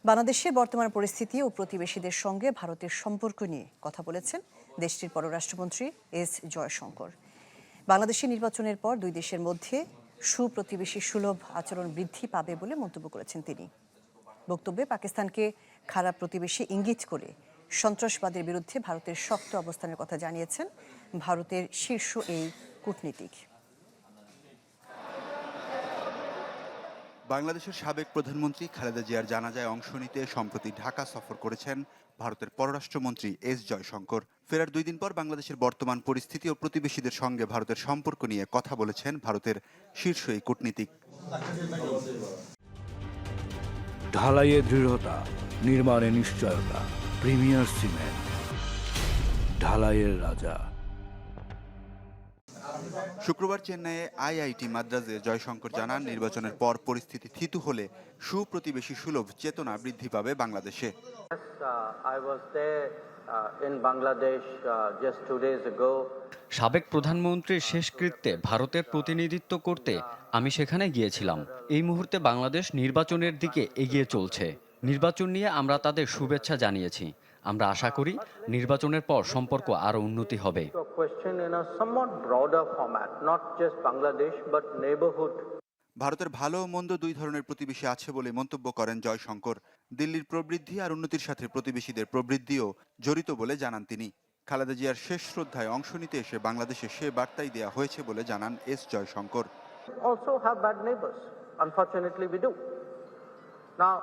বাংলাদেশের বর্তমান পরিস্থিতি ও প্রতিবেশীদের সঙ্গে ভারতের সম্পর্ক নিয়ে কথা বলেছেন দেশটির পররাষ্ট্রমন্ত্রী এস জয়শঙ্কর। বাংলাদেশের নির্বাচনের পর দুই দেশের মধ্যে সুপ্রতিবেশী সুলভ আচরণ বৃদ্ধি পাবে বলে মন্তব্য করেছেন তিনি। বক্তব্যে পাকিস্তানকে খারাপ প্রতিবেশী ইঙ্গিত করে সন্ত্রাসবাদের বিরুদ্ধে ভারতের শক্ত অবস্থানের কথা জানিয়েছেন ভারতের শীর্ষ এই কূটনীতিক। বাংলাদেশের সাবেক প্রধানমন্ত্রী খালেদা জিয়ার জানাজায় অংশ নিতে সম্প্রতি ঢাকা সফর করেছেন ভারতের পররাষ্ট্রমন্ত্রী এস জয়শঙ্কর। ফেরার 2 দিন পর বাংলাদেশের বর্তমান পরিস্থিতি ও প্রতিবেশীদের সঙ্গে ভারতের সম্পর্ক নিয়ে কথা বলেছেন ভারতের শীর্ষ এই কূটনীতিক। ঢালাইয়ে দৃঢ়তা, নির্মাণে নিশ্চয়তা, প্রিমিয়ার সিমেন্ট, ঢালাইয়ের রাজা। শুক্রবার চেন্নাইয়ে আইআইটি মাদ্রাজে জয়শঙ্কর জানান, নির্বাচনের পর পরিস্থিতি থিতু হলে সুপ্রতিবেশী সুলভ চেতনা বৃদ্ধি পাবে বাংলাদেশে। সাবেক প্রধানমন্ত্রীর শেষকৃত্যে ভারতের প্রতিনিধিত্ব করতে আমি সেখানে গিয়েছিলাম। এই মুহূর্তে বাংলাদেশ নির্বাচনের দিকে এগিয়ে চলছে। নির্বাচন নিয়ে আমরা তাদের শুভেচ্ছা জানিয়েছি। আমরা আশা করি নির্বাচনের পর সম্পর্ক আরও উন্নতি হবে। ভারতের ভালো ও মন্দ দুই ধরনের প্রতিবেশী আছে বলে মন্তব্য করেন জয়শঙ্কর। দিল্লির প্রবৃদ্ধি আর উন্নতির সাথে প্রতিবেশীদের প্রবৃদ্ধিও জড়িত বলে জানান তিনি। খালেদা জিয়ার শেষ শ্রদ্ধায় অংশ নিতে এসে বাংলাদেশে সে বার্তাই দেয়া হয়েছে বলে জানান S Jaishankar. Also have bad neighbors. Unfortunately, we do. Now,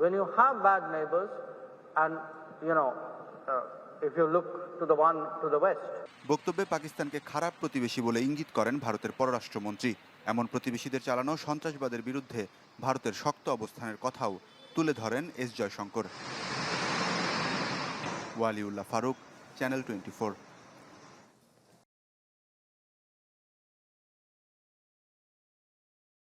when you have bad neighbors, and if you look to the one to the west. বক্তব্যে পাকিস্তানকে খারাপ প্রতিবেশী বলে ইঙ্গিত করেন ভারতের পররাষ্ট্রমন্ত্রী। এমন প্রতিবেশীদের চালানো সন্ত্রাসবাদের বিরুদ্ধে ভারতের শক্ত অবস্থানের কথাও তুলে ধরেন এস জয়শঙ্কর। ওয়ালিউল্লাহ ফারুক, চ্যানেল 24।